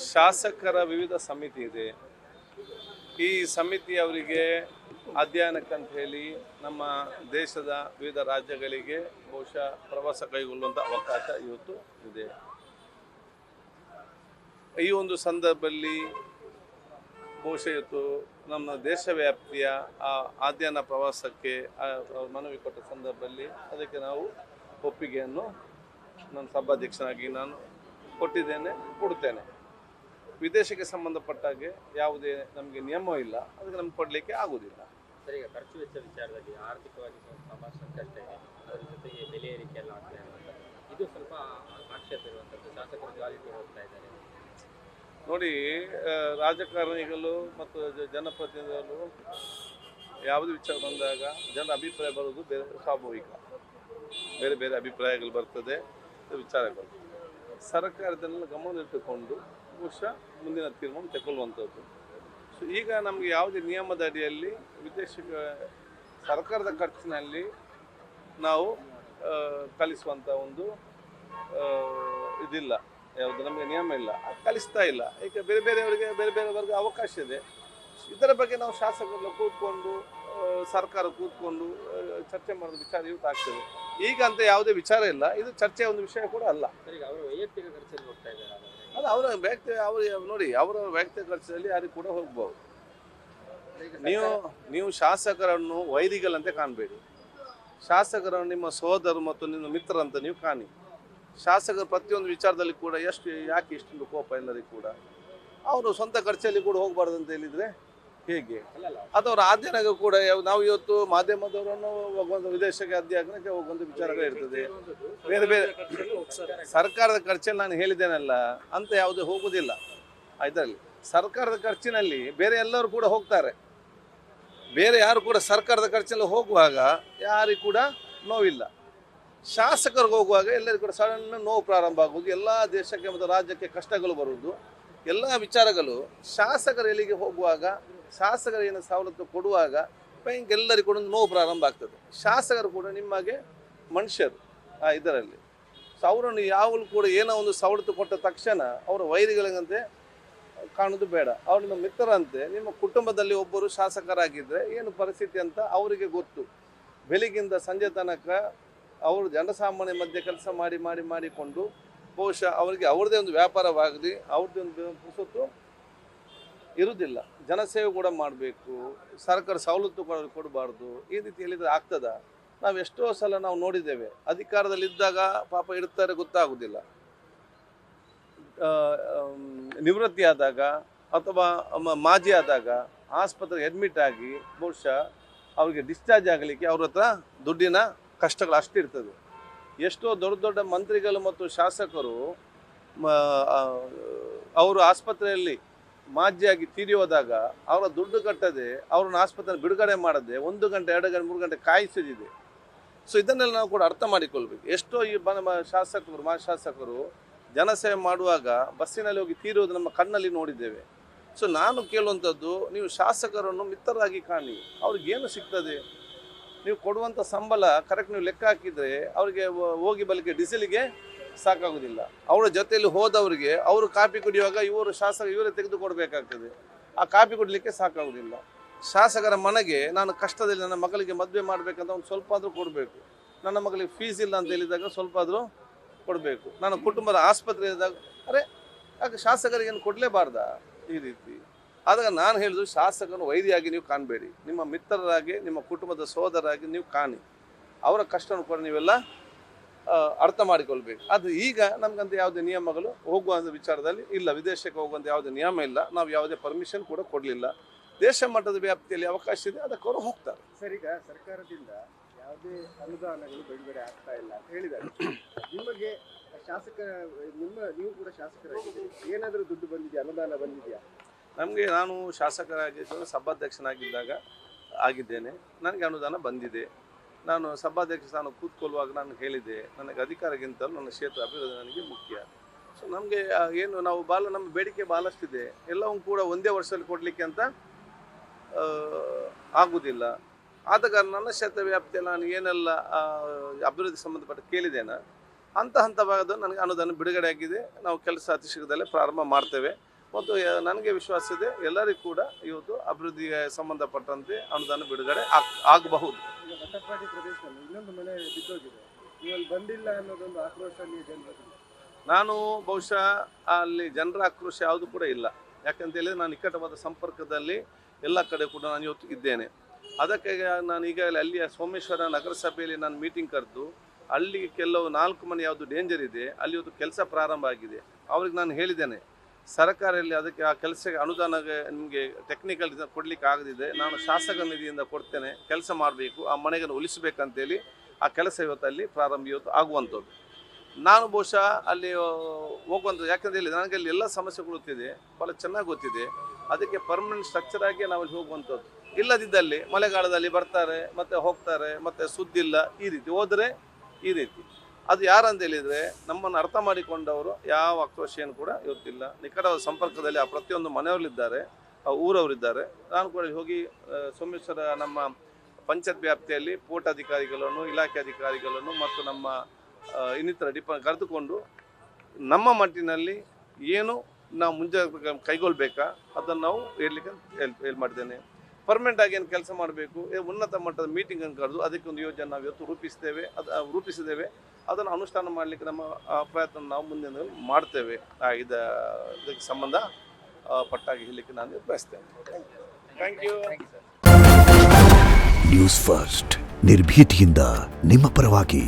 ಶಾಸಕರ ವಿವಿಧ ಸಮಿತಿ ಇದೆ. ಈ ಸಮಿತಿಯವರಿಗೆ ಅಧ್ಯಯನಕ್ಕಂತ ಹೇಳಿ ನಮ್ಮ ದೇಶದ ವಿವಿಧ ರಾಜ್ಯಗಳಿಗೆ ಬಹುಶಃ ಪ್ರವಾಸ ಕೈಗೊಳ್ಳುವಂಥ ಅವಕಾಶ ಇವತ್ತು ಇದೆ. ಈ ಒಂದು ಸಂದರ್ಭದಲ್ಲಿ ಬಹುಶಃ ಇವತ್ತು ನಮ್ಮ ದೇಶವ್ಯಾಪ್ತಿಯ ಅಧ್ಯಯನ ಪ್ರವಾಸಕ್ಕೆ ಮನವಿ ಕೊಟ್ಟ ಸಂದರ್ಭದಲ್ಲಿ ಅದಕ್ಕೆ ನಾವು ಒಪ್ಪಿಗೆಯನ್ನು ನನ್ನ ಸಭಾಧ್ಯಕ್ಷನಾಗಿ ನಾನು ಕೊಡುತ್ತೇನೆ. ವಿದೇಶಕ್ಕೆ ಸಂಬಂಧಪಟ್ಟಾಗೆ ಯಾವುದೇ ನಮಗೆ ನಿಯಮ ಇಲ್ಲ, ಅದಕ್ಕೆ ನಮ್ಗೆ ಕೊಡಲಿಕ್ಕೆ ಆಗುವುದಿಲ್ಲ. ಸರ್, ಈಗ ಖರ್ಚು ವೆಚ್ಚ ವಿಚಾರದಲ್ಲಿ ಆರ್ಥಿಕವಾಗಿ ಸ್ವಲ್ಪ ಸಂಕಷ್ಟ ಇದೆ, ಅದರ ಜೊತೆಗೆ ಬೆಲೆ ಏರಿಕೆ ಎಲ್ಲ ಆಗ್ತಾ ಇರುವಂಥದ್ದು, ಇದು ಸ್ವಲ್ಪ ಆಕ್ಷೇಪ ಇರುವಂಥದ್ದು. ಶಾಸಕರು ಜಾಲಿಗೆ ಹೋಗ್ತಾ ಇದ್ದಾರೆ. ನೋಡಿ, ರಾಜಕಾರಣಿಗಳು ಮತ್ತು ಜನಪ್ರತಿನಿಧಿಗಳು ಯಾವುದೇ ವಿಚಾರ ಬಂದಾಗ ಜನರ ಅಭಿಪ್ರಾಯ ಬರೋದು ಬೇರೆ ಸ್ವಾಭಾವಿಕ. ಬೇರೆ ಬೇರೆ ಅಭಿಪ್ರಾಯಗಳು ಬರ್ತದೆ, ವಿಚಾರಗಳು ಸರ್ಕಾರದನ್ನೆಲ್ಲ ಗಮನದಲ್ಲಿಟ್ಟುಕೊಂಡು ಬಹುಶಃ ಮುಂದಿನ ತೀರ್ಮಾನ ತಗೊಳ್ಳುವಂಥದ್ದು. ಸೊ ಈಗ ನಮಗೆ ಯಾವುದೇ ನಿಯಮದ ಅಡಿಯಲ್ಲಿ ವಿದೇಶಕ್ಕೆ ಸರ್ಕಾರದ ಖರ್ಚಿನಲ್ಲಿ ನಾವು ಕಲಿಸುವಂಥ ಒಂದು ಇದಿಲ್ಲ, ಯಾವುದು ನಮಗೆ ನಿಯಮ ಇಲ್ಲ, ಕಲಿಸ್ತಾ ಇಲ್ಲ. ಈಗ ಬೇರೆ ಬೇರೆಯವರಿಗೆ ಬೇರೆ ಬೇರೆ ವರ್ಗ ಅವಕಾಶ ಇದೆ. ಇದರ ಬಗ್ಗೆ ನಾವು ಶಾಸಕರೆಲ್ಲ ಕೂತ್ಕೊಂಡು ಸರ್ಕಾರ ಕೂತ್ಕೊಂಡು ಚರ್ಚೆ ಮಾಡೋದು ವಿಚಾರ ಇವತ್ತು ಆಗ್ತದೆ. ಈಗ ಅಂತ ಯಾವುದೇ ವಿಚಾರ ಇಲ್ಲ, ಇದು ಚರ್ಚೆಯ ಒಂದು ವಿಷಯ ಕೂಡ ಅಲ್ಲ. ಅವರು ವೈಯಕ್ತಿಕ ಖರ್ಚಲ್ಲಿ ಹೋಗ್ತಾ ಇದ್ದಾರೆ. ಅದು ಅವರ ನೋಡಿ, ಅವರ ವೈಯಕ್ತಿಕ ಖರ್ಚಲ್ಲಿ ಯಾರಿಗೆ ಕೂಡ ಹೋಗ್ಬೋದು. ನೀವು ಶಾಸಕರನ್ನು ವೈರಿಗಳಂತೆ ಕಾಣಬೇಡಿ. ಶಾಸಕರನ್ನು ನಿಮ್ಮ ಸಹೋದರ ಮತ್ತು ನಿಮ್ಮ ಮಿತ್ರರಂತ ನೀವು ಕಾಣಿ. ಶಾಸಕರು ಪ್ರತಿಯೊಂದು ವಿಚಾರದಲ್ಲಿ ಕೂಡ ಯಾಕೆ ಇಷ್ಟೊಂದು ಕೋಪ ಎಲ್ಲರಿಗೂ ಕೂಡ ಅವರು ಸ್ವಂತ ಖರ್ಚಲ್ಲಿ ಕೂಡ ಹೋಗಬಾರ್ದು ಅಂತ ಹೇಳಿದರೆ ಹೇಗೆ? ಅಥವಾ ಅಧ್ಯಯನಕ್ಕೆ ಕೂಡ ನಾವು ಇವತ್ತು ಮಾಧ್ಯಮದವರನ್ನು ಹೋಗುವಂಥ ವಿದೇಶಕ್ಕೆ ಅಧ್ಯಯನಕ್ಕೆ ಹೋಗುವಂಥ ವಿಚಾರಗಳು ಇರ್ತದೆ. ಬೇರೆ ಬೇರೆ ಸರ್ಕಾರದ ಖರ್ಚಲ್ಲಿ ನಾನು ಹೇಳಿದ್ದೇನಲ್ಲ ಅಂತ ಯಾವುದೇ ಹೋಗುವುದಿಲ್ಲ. ಇದರಲ್ಲಿ ಸರ್ಕಾರದ ಖರ್ಚಿನಲ್ಲಿ ಬೇರೆ ಎಲ್ಲರೂ ಕೂಡ ಹೋಗ್ತಾರೆ. ಬೇರೆ ಯಾರು ಕೂಡ ಸರ್ಕಾರದ ಖರ್ಚಲ್ಲಿ ಹೋಗುವಾಗ ಯಾರಿಗೂ ಕೂಡ ನೋವಿಲ್ಲ. ಶಾಸಕರಿಗೆ ಹೋಗುವಾಗ ಎಲ್ಲರಿಗೂ ಕೂಡ ಸಣ್ಣ ನೋವು ಪ್ರಾರಂಭ ಆಗುವುದು, ಎಲ್ಲ ದೇಶಕ್ಕೆ ಮತ್ತು ರಾಜ್ಯಕ್ಕೆ ಕಷ್ಟಗಳು ಬರುವುದು, ಎಲ್ಲ ವಿಚಾರಗಳು ಶಾಸಕರ ಎಲ್ಲಿಗೆ ಹೋಗುವಾಗ ಶಾಸಕರು ಏನು ಸವಲತ್ತು ಕೊಡುವಾಗ ಎಲ್ಲರಿಗೂ ಕೂಡ ನೋವು ಪ್ರಾರಂಭ ಆಗ್ತದೆ. ಶಾಸಕರು ಕೂಡ ನಿಮಗೆ ಮನುಷ್ಯರು ಇದರಲ್ಲಿ. ಸೊ ಅವರನ್ನು ಯಾವಾಗಲೂ ಕೂಡ ಏನೋ ಒಂದು ಸವಲತ್ತು ಕೊಟ್ಟ ತಕ್ಷಣ ಅವರ ವೈರಿಗಳಿಗಂತೆ ಕಾಣೋದು ಬೇಡ. ಅವ್ರು ನಿಮ್ಮ ಮಿತ್ರರಂತೆ. ನಿಮ್ಮ ಕುಟುಂಬದಲ್ಲಿ ಒಬ್ಬರು ಶಾಸಕರಾಗಿದ್ದರೆ ಏನು ಪರಿಸ್ಥಿತಿ ಅಂತ ಅವರಿಗೆ ಗೊತ್ತು. ಬೆಳಿಗ್ಗಿಂದ ಸಂಜೆ ತನಕ ಅವರು ಜನಸಾಮಾನ್ಯ ಮಧ್ಯೆ ಕೆಲಸ ಮಾಡಿಕೊಂಡು ಬಹುಶಃ ಅವರಿಗೆ ಅವ್ರದ್ದೇ ಒಂದು ವ್ಯಾಪಾರವಾಗಲಿ, ಅವ್ರದ್ದೇ ಒಂದು ಪುರುಸೊತ್ತು ಇರುವುದಿಲ್ಲ. ಜನಸೇವೆ ಕೂಡ ಮಾಡಬೇಕು, ಸರ್ಕಾರ ಸವಲತ್ತು ಕೊಡಬಾರ್ದು. ಈ ರೀತಿ ಹೇಳಿದರೆ ಆಗ್ತದ? ನಾವು ಎಷ್ಟೋ ಸಲ ನಾವು ನೋಡಿದ್ದೇವೆ. ಅಧಿಕಾರದಲ್ಲಿದ್ದಾಗ ಪಾಪ ಇಡ್ತಾರೆ, ಗೊತ್ತಾಗೋದಿಲ್ಲ. ನಿವೃತ್ತಿ ಆದಾಗ ಅಥವಾ ಮಾಜಿ ಆದಾಗ ಆಸ್ಪತ್ರೆಗೆ ಅಡ್ಮಿಟ್ ಆಗಿ ಬಹುಶಃ ಅವರಿಗೆ ಡಿಸ್ಚಾರ್ಜ್ ಆಗಲಿಕ್ಕೆ ಅವ್ರ ಹತ್ರ ದುಡ್ಡಿನ ಕಷ್ಟಗಳು ಅಷ್ಟಿರ್ತದೆ. ಎಷ್ಟೋ ದೊಡ್ಡ ದೊಡ್ಡ ಮಂತ್ರಿಗಳು ಮತ್ತು ಶಾಸಕರು ಅವರು ಆಸ್ಪತ್ರೆಯಲ್ಲಿ ಮಾಜಿಯಾಗಿ ತೀರಿ ಹೋದಾಗ ಅವರ ದುಡ್ಡು ಕಟ್ಟದೆ ಅವ್ರನ್ನ ಆಸ್ಪತ್ರೆ ಬಿಡುಗಡೆ ಮಾಡದೆ 1 ಗಂಟೆ 2 ಗಂಟೆ 3 ಗಂಟೆ ಕಾಯಿಸಿದೆ. ಸೊ ಇದನ್ನೆಲ್ಲ ನಾವು ಕೂಡ ಅರ್ಥ ಮಾಡಿಕೊಳ್ಬೇಕು. ಎಷ್ಟೋ ಈ ಶಾಸಕರು ಜನಸೇವೆ ಮಾಡುವಾಗ ಬಸ್ಸಿನಲ್ಲಿ ಹೋಗಿ ತೀರೋದು ನಮ್ಮ ಕಣ್ಣಲ್ಲಿ ನೋಡಿದ್ದೇವೆ. ಸೊ ನಾನು ಕೇಳುವಂಥದ್ದು, ನೀವು ಶಾಸಕರನ್ನು ಮಿತ್ರರಾಗಿ ಕಾಣಿ. ಅವ್ರಿಗೇನು ಸಿಗ್ತದೆ? ನೀವು ಕೊಡುವಂಥ ಸಂಬಳ ಕರೆಕ್ಟ್ ನೀವು ಲೆಕ್ಕ ಹಾಕಿದರೆ ಅವರಿಗೆ ಹೋಗಿ ಬಲಿಗೆ ಡೀಸೆಲಿಗೆ ಸಾಕಾಗೋದಿಲ್ಲ. ಅವರ ಜೊತೆಯಲ್ಲಿ ಹೋದವರಿಗೆ ಅವರು ಕಾಪಿ ಕುಡಿಯುವಾಗ ಇವರೇ ತೆಗೆದು ಕೊಡಬೇಕಾಗ್ತದೆ. ಆ ಕಾಪಿ ಕುಡಲಿಕ್ಕೆ ಸಾಕಾಗೋದಿಲ್ಲ. ಶಾಸಕರ ಮನೆಗೆ ನಾನು ಕಷ್ಟದಲ್ಲಿ ನನ್ನ ಮಗಳಿಗೆ ಮದುವೆ ಮಾಡಬೇಕಂತ ಒಂದು ಸ್ವಲ್ಪ ಆದರೂ ಕೊಡಬೇಕು. ನನ್ನ ಮಗಳಿಗೆ ಫೀಸ್ ಇಲ್ಲ ಅಂತ ಹೇಳಿದಾಗ ಸ್ವಲ್ಪ ಆದರೂ ಕೊಡಬೇಕು. ನನ್ನ ಕುಟುಂಬದ ಆಸ್ಪತ್ರೆ ಇದ್ದಾಗ ಯಾಕೆ ಶಾಸಕರಿಗೇನು ಕೊಡಲೇಬಾರ್ದಾ? ಈ ರೀತಿ ಆದಾಗ ನಾನು ಹೇಳಿದ್ರು, ಶಾಸಕರನ್ನು ವೈರಿಯಾಗಿ ನೀವು ಕಾಣಬೇಡಿ. ನಿಮ್ಮ ಮಿತ್ರರಾಗಿ, ನಿಮ್ಮ ಕುಟುಂಬದ ಸಹೋದರಾಗಿ ನೀವು ಕಾಣಿ. ಅವರ ಕಷ್ಟವನ್ನು ಕೂಡ ನೀವೆಲ್ಲ ಅರ್ಥ ಮಾಡಿಕೊಳ್ಬೇಕು. ಅದು ಈಗ ನಮಗಂತ ಯಾವುದೇ ನಿಯಮಗಳು ಹೋಗುವಂಥ ವಿಚಾರದಲ್ಲಿ ಇಲ್ಲ. ವಿದೇಶಕ್ಕೆ ಹೋಗುವಂಥ ಯಾವುದೇ ನಿಯಮ ಇಲ್ಲ. ನಾವು ಯಾವುದೇ ಪರ್ಮಿಷನ್ ಕೂಡ ಕೊಡಲಿಲ್ಲ. ದೇಶ ಮಟ್ಟದ ವ್ಯಾಪ್ತಿಯಲ್ಲಿ ಅವಕಾಶ ಇದೆ, ಅದಕ್ಕೆ ಅವರು ಹೋಗ್ತಾರೆ. ಸರ್, ಈಗ ಸರ್ಕಾರದಿಂದ ಯಾವುದೇ ಅನುದಾನಗಳು ಬಿಡುಗಡೆ ಆಗ್ತಾ ಇಲ್ಲ ಅಂತ ಹೇಳಿದ್ದಾರೆ. ನಿಮಗೆ ನೀವು ಕೂಡ ಶಾಸಕರಾಗಿದ್ದೀರಿ, ಏನಾದರೂ ದುಡ್ಡು ಬಂದಿದೆಯಾ? ಅನುದಾನ ಬಂದಿದೆಯಾ? ನಾನು ಶಾಸಕರಾಗಿ ಸಭಾಧ್ಯಕ್ಷನಾಗಿದ್ದಾಗ ಆಗಿದ್ದೇನೆ. ನನಗೆ ಅನುದಾನ ಬಂದಿದೆ. ನಾನು ಸಭಾಧ್ಯಕ್ಷ ಸ್ಥಾನ ಕೂತ್ಕೊಳ್ಳುವಾಗ ನಾನು ಹೇಳಿದೆ, ನನಗೆ ಅಧಿಕಾರಕ್ಕಿಂತಲೂ ನನ್ನ ಕ್ಷೇತ್ರ ಅಭಿವೃದ್ಧಿ ನನಗೆ ಮುಖ್ಯ. ಸೊ ನಮಗೆ ಏನು ನಾವು ನಮ್ಮ ಬೇಡಿಕೆ ಭಾಳಷ್ಟಿದೆ. ಎಲ್ಲವೂ ಕೂಡ ಒಂದೇ ವರ್ಷದಲ್ಲಿ ಕೊಡಲಿಕ್ಕೆ ಅಂತ ಆಗುವುದಿಲ್ಲ. ಆದ ಕಾರಣ ನನ್ನ ಕ್ಷೇತ್ರ ವ್ಯಾಪ್ತಿಯಲ್ಲಿ ನಾನು ಏನೆಲ್ಲ ಅಭಿವೃದ್ಧಿ ಸಂಬಂಧಪಟ್ಟ ಕೇಳಿದ್ದೇನೆ ಹಂತವಾಗಿ ನನಗೆ ಅನುದಾನ ಬಿಡುಗಡೆ ಆಗಿದೆ. ನಾವು ಕೆಲಸ ಅತಿ ಶೀಘ್ರದಲ್ಲೇ ಪ್ರಾರಂಭ ಮಾಡ್ತೇವೆ ಮತ್ತು ನನಗೆ ವಿಶ್ವಾಸ ಇದೆ ಎಲ್ಲರಿಗೂ ಕೂಡ ಇವತ್ತು ಅಭಿವೃದ್ಧಿಗೆ ಸಂಬಂಧಪಟ್ಟಂತೆ ಅನುದಾನ ಬಿಡುಗಡೆ ಆಗಬಹುದು. ಈಗ ಮಟ್ಟಪಾಡಿ ಪ್ರದೇಶದಲ್ಲಿ ಇನ್ನೊಂದು ಮನೆ ಬಿದ್ದೋಗಿದೆ, ನೀವಲ್ಲಿ ಬಂದಿಲ್ಲ ಅನ್ನೋದೊಂದು ಆಕ್ರೋಶ ಅಲ್ಲಿ ಜನರಲ್ಲಿ. ನಾನು ಬಹುಶಃ ಅಲ್ಲಿ ಜನರ ಆಕ್ರೋಶ ಯಾವುದು ಕೂಡ ಇಲ್ಲ. ಯಾಕಂತ ಹೇಳಿದ್ರೆ ನಾನು ನಿಕಟವಾದ ಸಂಪರ್ಕದಲ್ಲಿ ಎಲ್ಲ ಕಡೆ ಕೂಡ ನಾನು ಇವತ್ತು ಇದ್ದೇನೆ. ಅದಕ್ಕೆ ನಾನು ಈಗಾಗಲೇ ಅಲ್ಲಿಯ ಸೋಮೇಶ್ವರ ನಗರಸಭೆಯಲ್ಲಿ ನಾನು ಮೀಟಿಂಗ್ ಕರೆದು ಅಲ್ಲಿ ಕೆಲವು 4 ಮನೆ ಯಾವುದು ಡೇಂಜರ್ ಇದೆ ಅಲ್ಲಿ ಇವತ್ತು ಕೆಲಸ ಪ್ರಾರಂಭ ಆಗಿದೆ. ಅವ್ರಿಗೆ ನಾನು ಹೇಳಿದ್ದೇನೆ ಸರ್ಕಾರದಲ್ಲಿ ಅದಕ್ಕೆ ಆ ಕೆಲಸಕ್ಕೆ ಅನುದಾನ ನಿಮಗೆ ಟೆಕ್ನಿಕಲ್ ಕೊಡಲಿಕ್ಕೆ ಆಗದಿದೆ, ನಾನು ಶಾಸಕ ನಿಧಿಯಿಂದ ಕೊಡ್ತೇನೆ, ಕೆಲಸ ಮಾಡಬೇಕು, ಆ ಮನೆಗಳನ್ನು ಉಳಿಸಬೇಕಂತೇಳಿ ಆ ಕೆಲಸ ಇವತ್ತು ಪ್ರಾರಂಭ ಇವತ್ತು ಆಗುವಂಥದ್ದು. ನಾನು ಬಹುಶಃ ಅಲ್ಲಿ ಹೋಗುವಂಥದ್ದು ಯಾಕಂತ ಹೇಳಿ ನನಗೆ ಅಲ್ಲಿ ಎಲ್ಲ ಸಮಸ್ಯೆಗಳು ಗೊತ್ತಿದೆ, ಭಾಳ ಚೆನ್ನಾಗಿ ಗೊತ್ತಿದೆ. ಅದಕ್ಕೆ ಪರ್ಮನೆಂಟ್ ಸ್ಟ್ರಕ್ಚರ್ ಆಗಿ ನಾವು ಅಲ್ಲಿ ಹೋಗುವಂಥದ್ದು. ಇಲ್ಲದಿದ್ದಲ್ಲಿ ಮಳೆಗಾಲದಲ್ಲಿ ಬರ್ತಾರೆ ಮತ್ತು ಹೋಗ್ತಾರೆ ಮತ್ತು ಸುದ್ದಿಲ್ಲ, ಈ ರೀತಿ ಹೋದರೆ ಈ ರೀತಿ. ಅದು ಯಾರಂತ ಹೇಳಿದರೆ ನಮ್ಮನ್ನು ಅರ್ಥ ಮಾಡಿಕೊಂಡವರು ಯಾವ ಆಕ್ರೋಶೇನು ಕೂಡ ಇವತ್ತಿಲ್ಲ. ನಿಕಟವಾದ ಸಂಪರ್ಕದಲ್ಲಿ ಆ ಪ್ರತಿಯೊಂದು ಮನೆಯವರಿದ್ದಾರೆ, ಆ ಊರವರಿದ್ದಾರೆ. ನಾನು ಕೂಡ ಹೋಗಿ ಸೋಮೇಶ್ವರ ನಮ್ಮ ಪಂಚಾಯತ್ ವ್ಯಾಪ್ತಿಯಲ್ಲಿ ಪೋರ್ಟ್ ಅಧಿಕಾರಿಗಳನ್ನು, ಇಲಾಖೆ ಅಧಿಕಾರಿಗಳನ್ನು ಮತ್ತು ನಮ್ಮ ಇನ್ನಿತರ ಕರೆದುಕೊಂಡು ನಮ್ಮ ಮಟ್ಟಿನಲ್ಲಿ ಏನು ನಾವು ಮುಂಜಾಗ್ರತೆ ಕೈಗೊಳ್ಳಬೇಕಾ ಅದನ್ನು ನಾವು ಹೇಳಲಿಕ್ಕೆ ಹೇಳಿ ಮಾಡಿದ್ದೇನೆ. ಪರ್ಮನೆಂಟ್ ಆಗಿ ಏನು ಕೆಲಸ ಮಾಡಬೇಕು, ಉನ್ನತ ಮಟ್ಟದ ಮೀಟಿಂಗನ್ನು ಕರೆದು ಅದಕ್ಕೆ ಒಂದು ಯೋಜನೆ ನಾವು ಇವತ್ತು ರೂಪಿಸಿದ್ದೇವೆ. ಅದನ್ನು ಅನುಷ್ಠಾನ ಮಾಡಲಿಕ್ಕೆ ನಮ್ಮ ಪ್ರಯತ್ನ ನಾವು ಮುಂದೆ ಮಾಡ್ತೇವೆ. ಇದಕ್ಕೆ ಸಂಬಂಧ ಪಟ್ಟಾಗಿ ಹೇಳಲಿಕ್ಕೆ ನಾನು ಬಯಸ್ತೇನೆ. Thank you. ನ್ಯೂಸ್ ಫಸ್ಟ್ ನಿರ್ಭೀತಿಯಿಂದ ನಿಮ್ಮ ಪರವಾಗಿ.